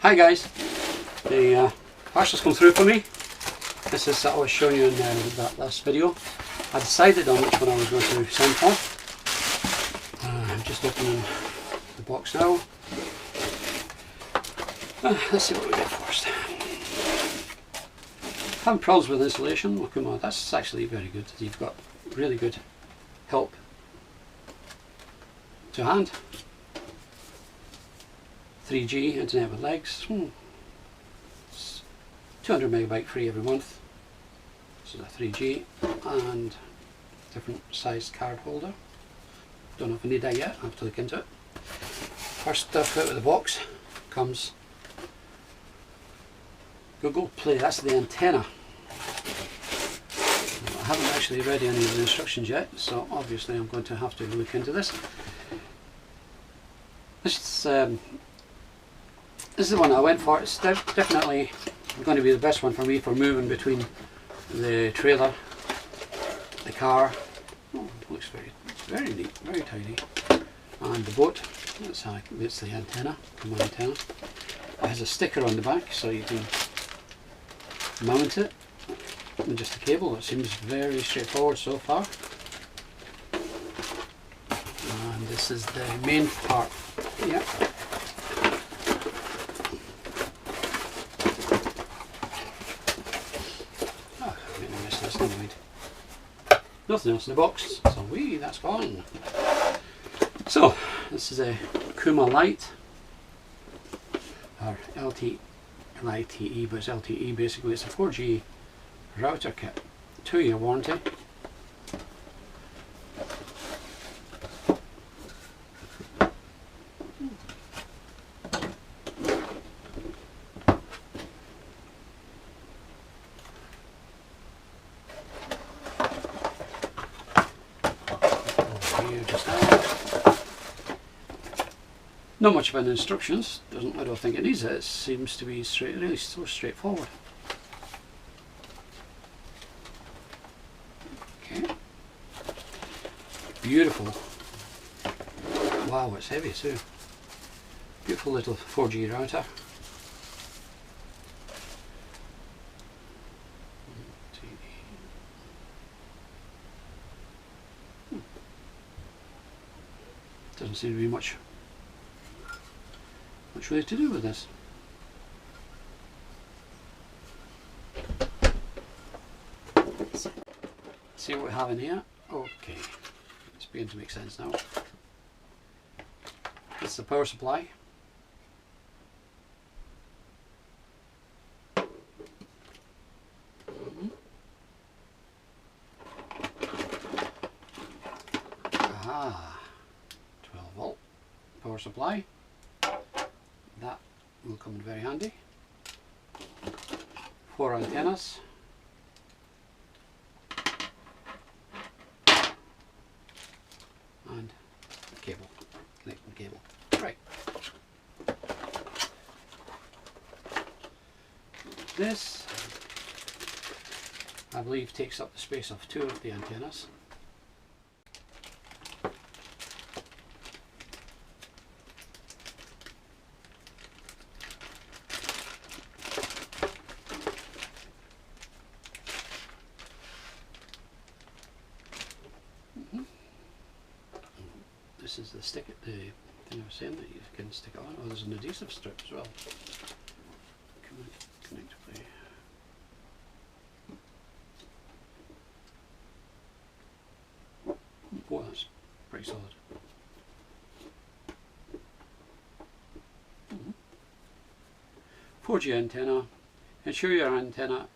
Hi guys, the parcel's come through for me. This is what I was showing you in that last video. I decided on which one I was going to send for. I'm just opening the box now. Let's see what we get first. Having problems with installation, well, KUMA, that's actually very good. You've got really good help to hand. 3G internet with legs. 200 megabyte free every month. This is a 3G and different sized card holder. Don't know if I need that yet. I have to look into it. First stuff out of the box comes Google Play. That's the antenna. I haven't actually read any of the instructions yet, so obviously I'm going to have to look into this. This is the one I went for. It's definitely going to be the best one for me for moving between the trailer, the car. Oh, it looks very neat, very tidy. And the boat. That's how it's the antenna, KUMA antenna. It has a sticker on the back so you can mount it with just a cable. It seems very straightforward so far. And this is the main part. Yeah. Nothing else in the box, so that's fine. So this is a KUMA Lite, or LTE, but it's LTE basically. It's a 4G router kit, 2-year warranty. Not much about the instructions. I don't think it needs it. It seems to be really so straightforward. Okay. Beautiful. Wow, it's heavy too. Beautiful little 4G router. Doesn't seem to be much really to do with this. Let's see what we have in here. Okay, it's beginning to make sense now. This is the power supply. Aha, 12-volt power supply. That will come in very handy. 4 antennas. And a cable, connecting cable. Right. This, I believe, takes up the space of 2 of the antennas. This is the thing I was saying that you can stick it on. Oh, there's an adhesive strip as well. Connect play. Oh, that's pretty solid. 4G antenna. Ensure your antenna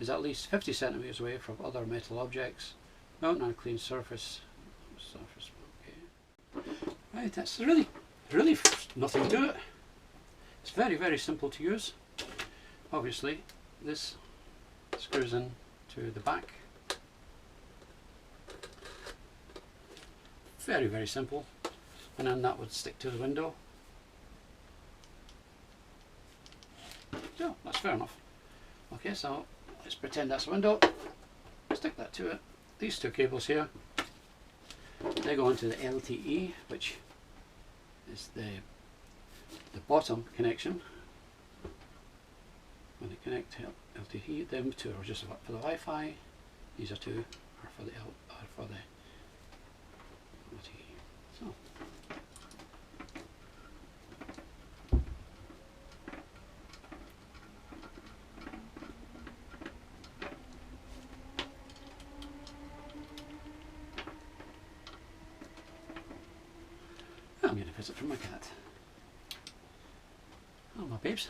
is at least 50 centimeters away from other metal objects. Mount on a clean surface. Right, that's really nothing to it. It's very simple to use. Obviously, this screws in to the back. Very simple, and then that would stick to the window. So that's fair enough. Okay, so let's pretend that's a window. Stick that to it. These 2 cables here, they go into the LTE, which is the bottom connection, when they connect to LTE. Them two are just for the Wi-Fi. These are two are for the LTE. So. I'm going to visit from my cat. Oh, my babes.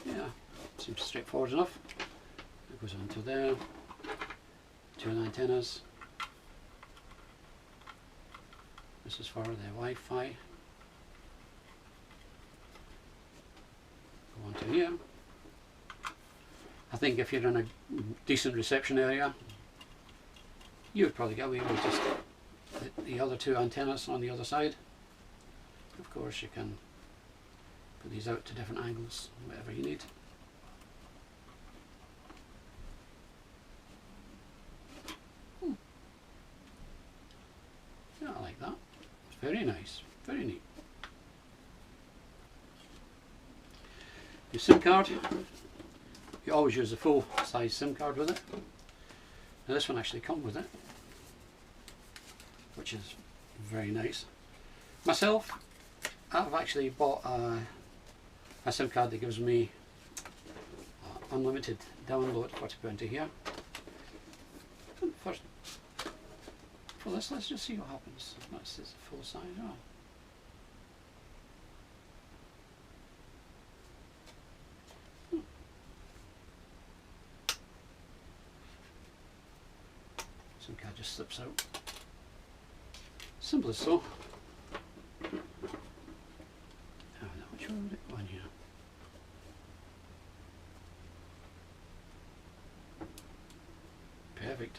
Yeah, seems straightforward enough. It goes onto there. Two antennas. This is for the Wi-Fi. Go onto here. I think if you're in a decent reception area, you would probably get away with just the other two antennas on the other side. Of course, you can put these out to different angles, whatever you need. Yeah, I like that. It's very nice, very neat. Your SIM card, you always use a full size SIM card with it. Now this one actually comes with it, which is very nice. Myself, I've actually bought a SIM card that gives me unlimited download for to put into here. First, for this, let's just see what happens. This is full size. Oh. SIM card just slips out. Simple as so. Which one would it go on here? Perfect.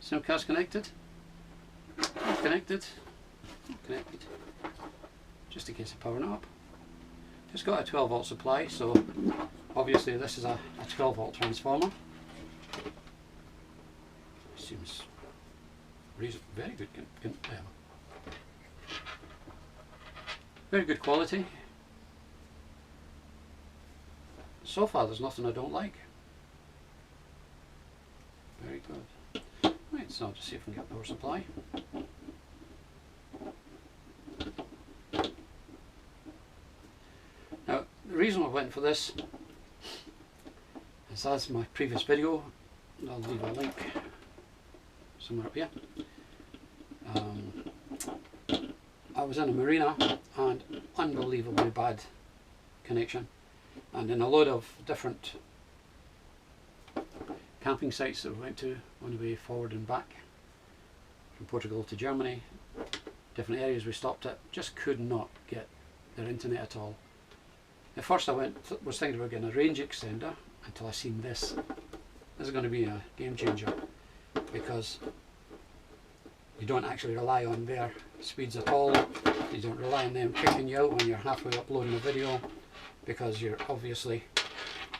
SIM card's connected. Connected. Connected. Just in case of powering up. Just got a 12 volt supply, so obviously this is a 12 volt transformer. Seems very good. Very good quality. So far there's nothing I don't like. Very good. Right, so I'll just see if we can get power supply. Now the reason I went for this is, as my previous video, I'll leave a link somewhere up here. I was in a marina and unbelievably bad connection, and in a load of different camping sites that we went to on the way forward and back from Portugal to Germany, different areas we stopped at, just could not get their internet at all. At first I was thinking about getting a range extender until I seen this. This is going to be a game changer, because you don't actually rely on their speeds at all. You don't rely on them kicking you out when you're halfway uploading a video, because you're obviously,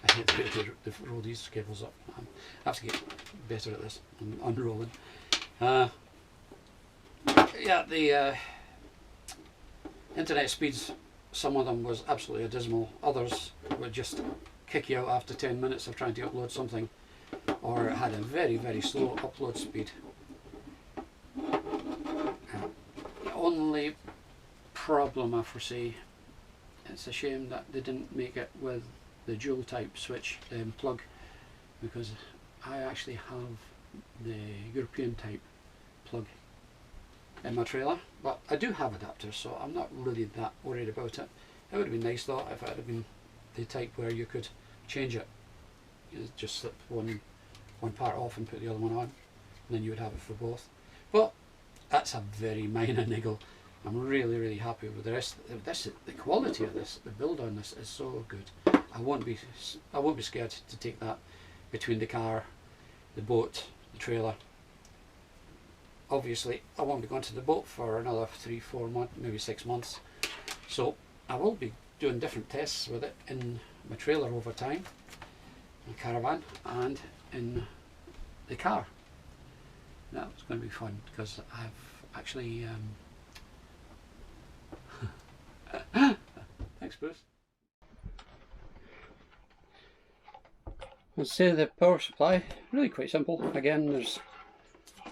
I hate to roll these cables up. I have to get better at this, unrolling. Yeah, the internet speeds, some of them was absolutely abysmal. Others would just kick you out after 10 minutes of trying to upload something, or it had a very, very slow upload speed. The only problem I foresee, it's a shame that they didn't make it with the dual type switch plug, because I actually have the European type plug in my trailer, but I do have adapters, so I'm not really that worried about it. It would have been nice though if it had been the type where you could change it. You just slip one part off and put the other one on, and then you would have it for both. But that's a very minor niggle. I'm really, really happy with the rest. The quality of this, the build on this is so good. I won't be scared to take that between the car, the boat, the trailer. Obviously, I won't be going to the boat for another 3-4 months, maybe 6 months. So I will be doing different tests with it in my trailer over time, in the caravan, and in the car. That's going to be fun, because I've actually Thanks, Bruce. Let's say the power supply, really quite simple. Again, there's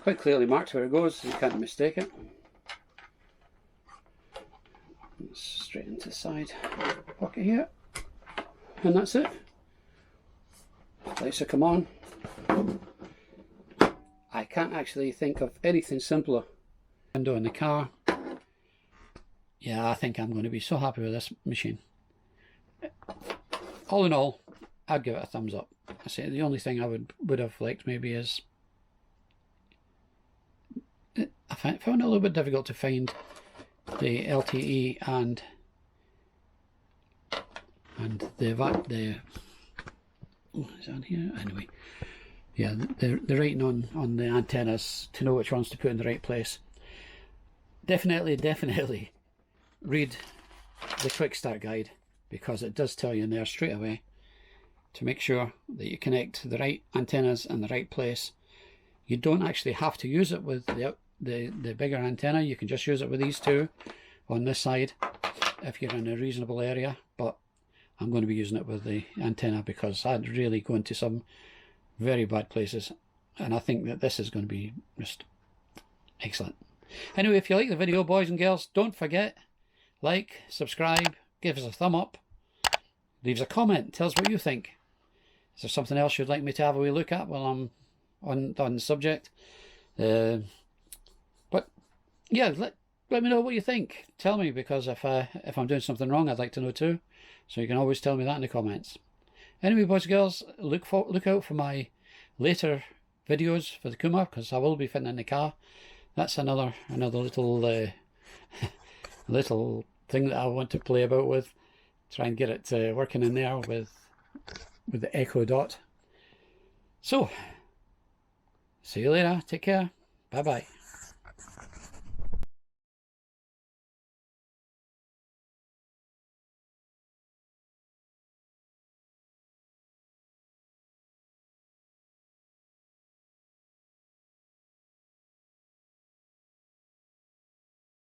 quite clearly marked where it goes, you can't mistake it. Straight into the side pocket here, and that's it. Lights will come on. I can't actually think of anything simpler. Window in the car. Yeah, I think I'm going to be so happy with this machine. All in all, I'd give it a thumbs up. I say the only thing I would have liked maybe is I found it a little bit difficult to find the LTE and the oh, is that on here? Anyway, yeah, the writing on the antennas to know which ones to put in the right place. Definitely read the quick start guide, because it does tell you in there straight away to make sure that you connect the right antennas in the right place. You don't actually have to use it with the bigger antenna. You can just use it with these two on this side if you're in a reasonable area, but I'm going to be using it with the antenna because I'd really go into some very bad places, and I think that this is going to be just excellent. Anyway, if you like the video, boys and girls, don't forget, like, subscribe, give us a thumb up, leave us a comment, tell us what you think. Is there something else you'd like me to have a wee look at while I'm on the subject? But yeah, let me know what you think. Tell me, because if I'm doing something wrong, I'd like to know too. So you can always tell me that in the comments. Anyway, boys and girls, look out for my later videos for the KUMA, because I will be fitting in the car. That's another little little thing that I want to play about with. Try and get it working in there with the Echo Dot. So, see you later. Take care. Bye bye.